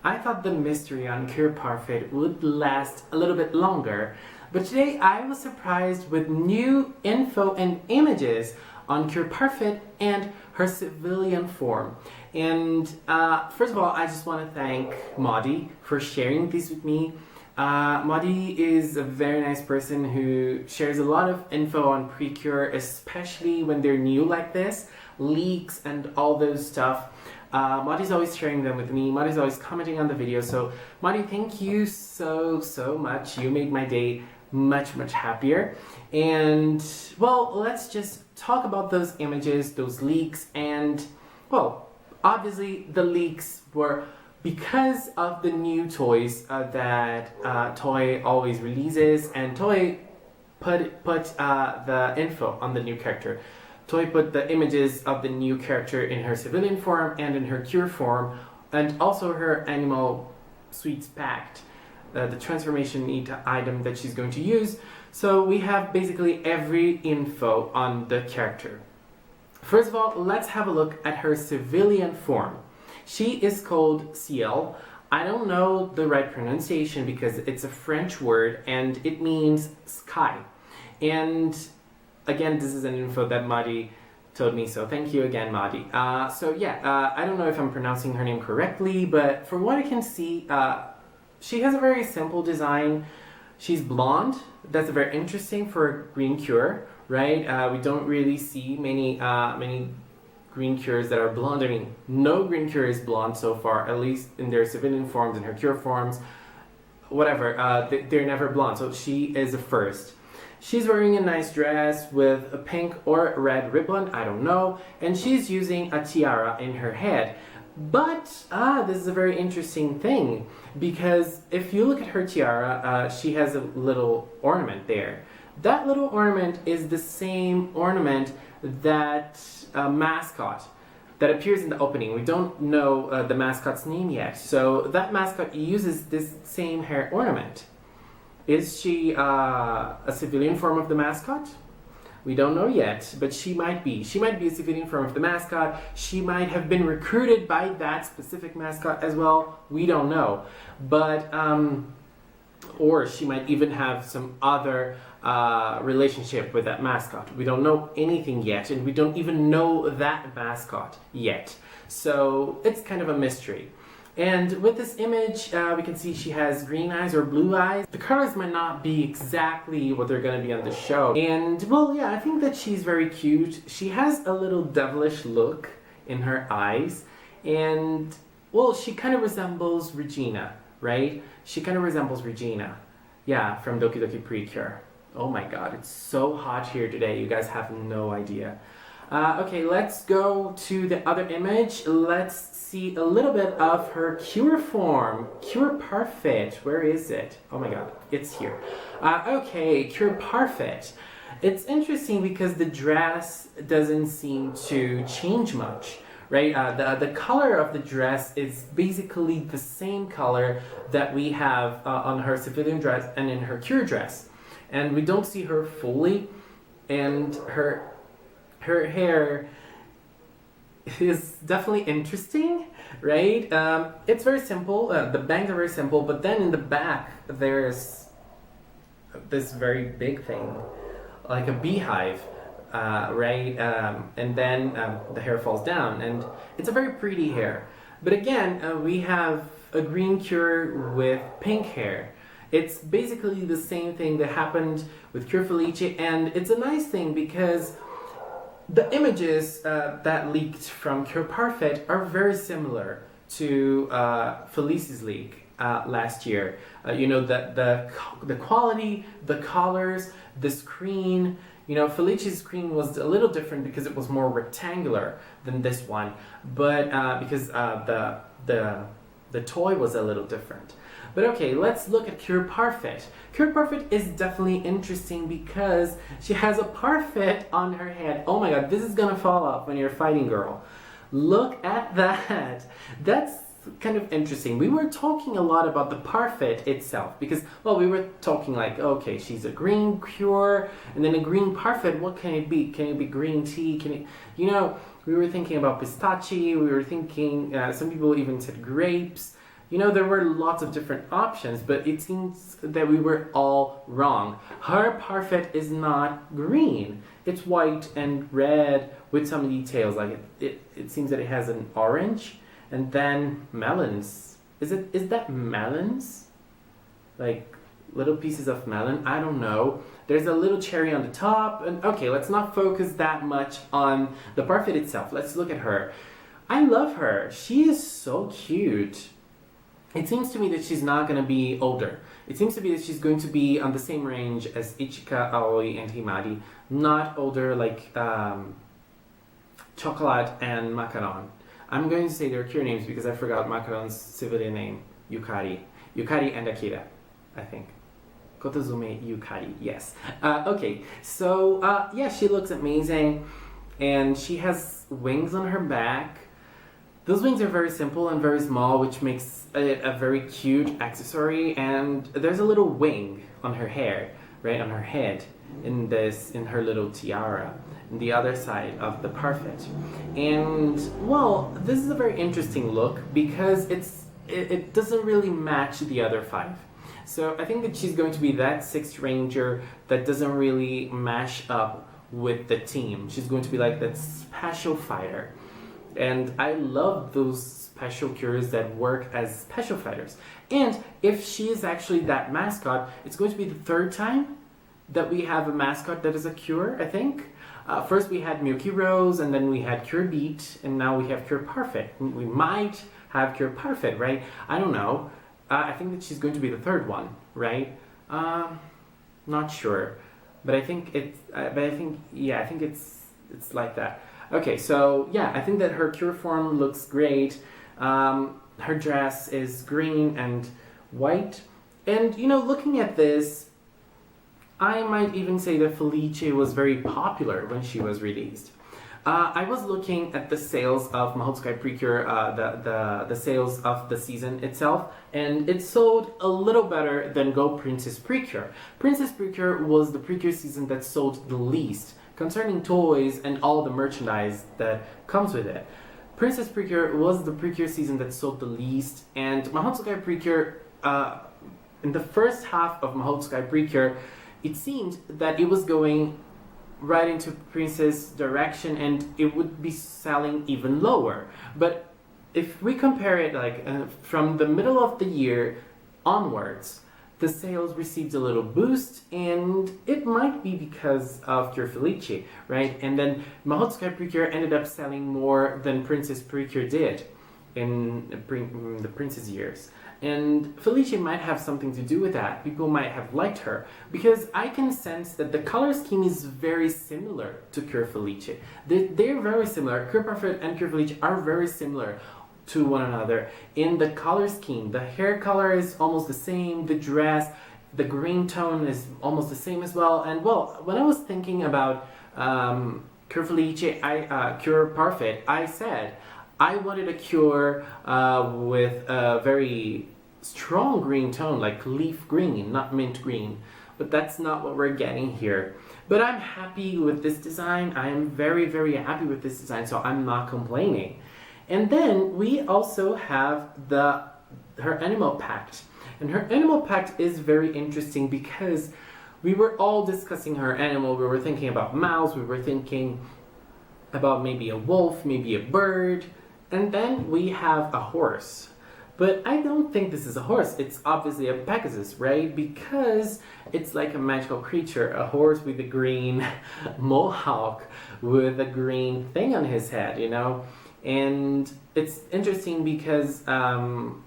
I thought the mystery on Cure Parfait would last a little bit longer, but today I was surprised with new info and images on Cure Parfait and her civilian form. And first of all, I just want to thank Maudie for sharing these with me. Maudie is a very nice person who shares a lot of info on PreCure, especially when they're new like this, leaks and all those stuff. Maudie's always sharing them with me. Maudie's always commenting on the video. So Maudie, thank you so much. You made my day much happier. And well, let's just talk about those images, those leaks, and well, obviously the leaks were because of the new toys that Toy always releases, and Toy put the info on the new character. Toy put the images of the new character in her civilian form and in her Cure form, and also her Animal Sweets Pact, the transformation item that she's going to use. So we have basically every info on the character. First of all, let's have a look at her civilian form. She is called Ciel. I don't know the right pronunciation because it's a French word and it means sky. And again, this is an info that Maudie told me, so thank you again, Maudie. I don't know if I'm pronouncing her name correctly, but from what I can see, she has a very simple design. She's blonde. That's very interesting for a green cure, right? We don't really see many green cures that are blonde. I mean, no green cure is blonde so far, at least in their civilian forms, in her Cure forms, whatever. They're never blonde, so she is a first. She's wearing a nice dress with a pink or red ribbon, I don't know, and she's using a tiara in her head. But, this is a very interesting thing, because if you look at her tiara, she has a little ornament there. That little ornament is the same ornament that mascot that appears in the opening. We don't know the mascot's name yet, so that mascot uses this same hair ornament. Is she a civilian form of the mascot? We don't know yet, but she might be. She might be a civilian form of the mascot. She might have been recruited by that specific mascot as well. We don't know. But, or she might even have some other relationship with that mascot. We don't know anything yet, and we don't even know that mascot yet. So it's kind of a mystery. And with this image, we can see she has green eyes or blue eyes. The colors might not be exactly what they're going to be on the show. And, well, yeah, I think that she's very cute. She has a little devilish look in her eyes. And, well, she kind of resembles Regina, right? She kind of resembles Regina. Yeah, from Doki Doki PreCure. Oh my god, it's so hot here today. You guys have no idea. Okay, let's go to the other image. Let's see a little bit of her Cure form. Cure Parfait. Where is it? Oh my god, it's here. Okay, Cure Parfait. It's interesting because the dress doesn't seem to change much, right? The color of the dress is basically the same color that we have on her civilian dress and in her Cure dress. And we don't see her fully, and her hair is definitely interesting, right? It's very simple. The bangs are very simple, but then in the back there's this very big thing, like a beehive, right? And then the hair falls down, and it's a very pretty hair. But again, we have a green cure with pink hair. It's basically the same thing that happened with Cure Felice, and it's a nice thing because the images that leaked from Cure Parfait are very similar to Felice's leak last year. You know, the quality, the colors, the screen. You know, Felice's screen was a little different because it was more rectangular than this one, but because the toy was a little different. But okay, let's look at Cure Parfait. Cure Parfait is definitely interesting because she has a parfait on her head. Oh my god, this is gonna fall off when you're fighting, girl. Look at that. That's kind of interesting. We were talking a lot about the parfait itself because, well, we were talking like, okay, she's a green cure and then a green parfait. What can it be? Can it be green tea? Can it, you know, we were thinking about pistachio. We were thinking, some people even said grapes. You know, there were lots of different options, but it seems that we were all wrong. Her parfait is not green. It's white and red with some details. Like it seems that it has an orange and then melons. Is that melons? Like little pieces of melon? I don't know. There's a little cherry on the top. And okay, let's not focus that much on the parfait itself. Let's look at her. I love her. She is so cute. It seems to me that she's not going to be older. It seems to be that she's going to be on the same range as Ichika, Aoi, and Himari. Not older like Chocolate and Macaron. I'm going to say their Cure names because I forgot Macaron's civilian name. Yukari. Yukari and Akira, I think. Kotozume Yukari, yes. Okay, so yeah, she looks amazing. And she has wings on her back. Those wings are very simple and very small, which makes it a very cute accessory. And there's a little wing on her hair, right, on her head, in her little tiara, on the other side of the parfait. And well, this is a very interesting look because it doesn't really match the other 5. So I think that she's going to be that 6th ranger that doesn't really mash up with the team. She's going to be like that special fighter. And I love those special cures that work as special fighters. And if she is actually that mascot, it's going to be the 3rd time that we have a mascot that is a cure, I think. First we had Milky Rose, and then we had Cure Beat, and now we have Cure Parfait. We might have Cure Parfait, right? I don't know. I think that she's going to be the 3rd one, right? Not sure. But I think it's like that. Okay, so yeah, I think that her cure form looks great. Her dress is green and white. And, you know, looking at this, I might even say that Felice was very popular when she was released. I was looking at the sales of Mahotsukai PreCure, the sales of the season itself, and it sold a little better than Go Princess PreCure. Princess PreCure was the PreCure season that sold the least, concerning toys and all the merchandise that comes with it. Princess PreCure was the PreCure season that sold the least, and Mahotsukai PreCure, in the first half of Mahotsukai PreCure, it seemed that it was going right into Princess direction and it would be selling even lower. But if we compare it like from the middle of the year onwards, the sales received a little boost, and it might be because of Cure Felice, right? And then Mahotsukai PreCure ended up selling more than Princess PreCure did in the Princess years. And Felice might have something to do with that. People might have liked her because I can sense that the color scheme is very similar to Cure Felice. They're very similar. Cure Parfait and Cure Felice are very similar to one another in the color scheme. The hair color is almost the same, the dress, the green tone is almost the same as well. And well, when I was thinking about Cure Felice, Cure Parfait, I said I wanted a cure with a very strong green tone, like leaf green, not mint green. But that's not what we're getting here. But I'm happy with this design. I am very, very happy with this design, so I'm not complaining. And then we also have her animal pact. And her animal pact is very interesting because we were all discussing her animal. We were thinking about mouse, we were thinking about maybe a wolf, maybe a bird, and then we have a horse. But I don't think this is a horse. It's obviously a Pegasus, right? Because it's like a magical creature, a horse with a green mohawk with a green thing on his head, you know? And it's interesting because her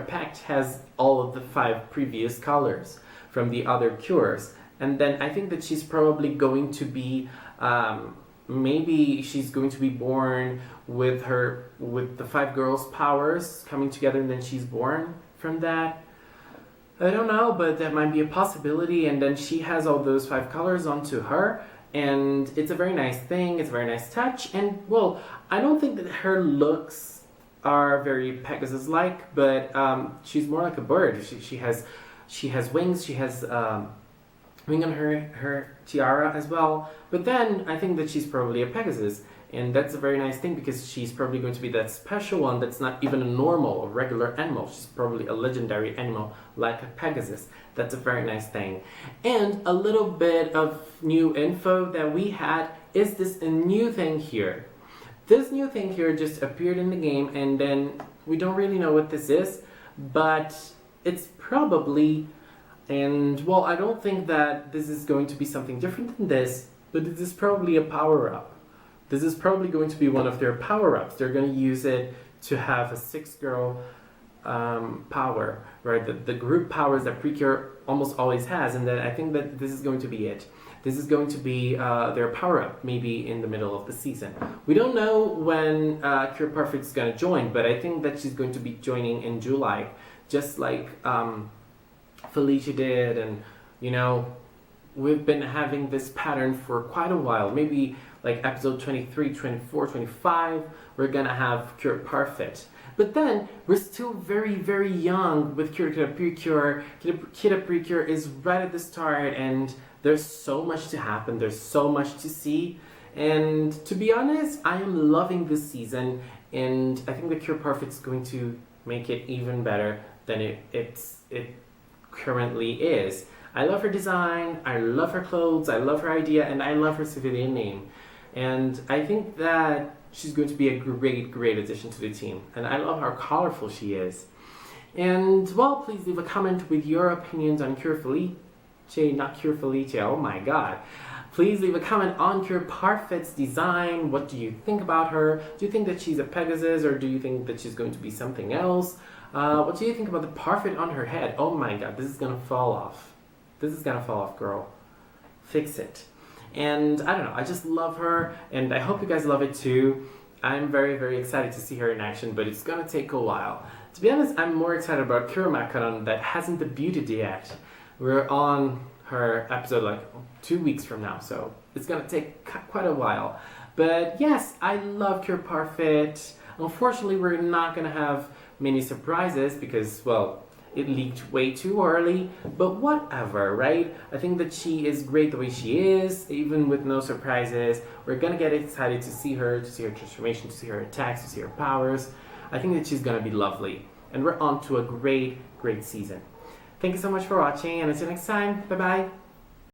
pact has all of the 5 previous colors from the other cures. And then I think that she's probably going to be, maybe she's going to be born with the 5 girls' powers coming together, and then she's born from that. I don't know, but that might be a possibility. And then she has all those 5 colors onto her. And it's a very nice thing, it's a very nice touch, and well, I don't think that her looks are very Pegasus-like, but she's more like a bird. She has wings, she has wing on her tiara as well, but then I think that she's probably a Pegasus, And that's a very nice thing because she's probably going to be that special one that's not even a normal or regular animal. She's probably a legendary animal like a Pegasus. That's a very nice thing. And a little bit of new info that we had is this a new thing here. This new thing here just appeared in the game, and then we don't really know what this is, but it's probably, and well, I don't think that this is going to be something different than this, but this is probably a power-up. This is probably going to be one of their power-ups. They're going to use it to have a 6-girl power, right? The group powers that PreCure almost always has, and then I think that this is going to be it. This is going to be their power-up, maybe in the middle of the season. We don't know when Cure Parfait is going to join, but I think that she's going to be joining in July, just like Felice did, and you know, we've been having this pattern for quite a while. Maybe like episode 23, 24, 25, we're gonna have Cure Parfait. But then, we're still very, very young with Kirakira PreCure. Kirakira PreCure is right at the start, and there's so much to happen, there's so much to see. And to be honest, I am loving this season, and I think that Cure Parfait is going to make it even better than it currently is. I love her design, I love her clothes, I love her idea, and I love her civilian name. And I think that she's going to be a great, great addition to the team. And I love how colorful she is. And, well, please leave a comment with your opinions on Cure Felice. Not Cure Felice, oh my god. Please leave a comment on Cure Parfait's design. What do you think about her? Do you think that she's a Pegasus, or do you think that she's going to be something else? What do you think about the Parfait on her head? Oh my god, this is gonna fall off. This is gonna fall off, girl. Fix it. And I don't know, I just love her, and I hope you guys love it too. I'm very, very excited to see her in action, but it's gonna take a while. To be honest, I'm more excited about Cure Macaron that hasn't debuted yet. We're on her episode like 2 weeks from now, so it's gonna take quite a while. But yes, I love Cure Parfait. Unfortunately, we're not gonna have many surprises because, well, it leaked way too early, but whatever, right? I think that she is great the way she is, even with no surprises. We're gonna get excited to see her transformation, to see her attacks, to see her powers. I think that she's gonna be lovely. And we're on to a great, great season. Thank you so much for watching, and until next time, bye-bye.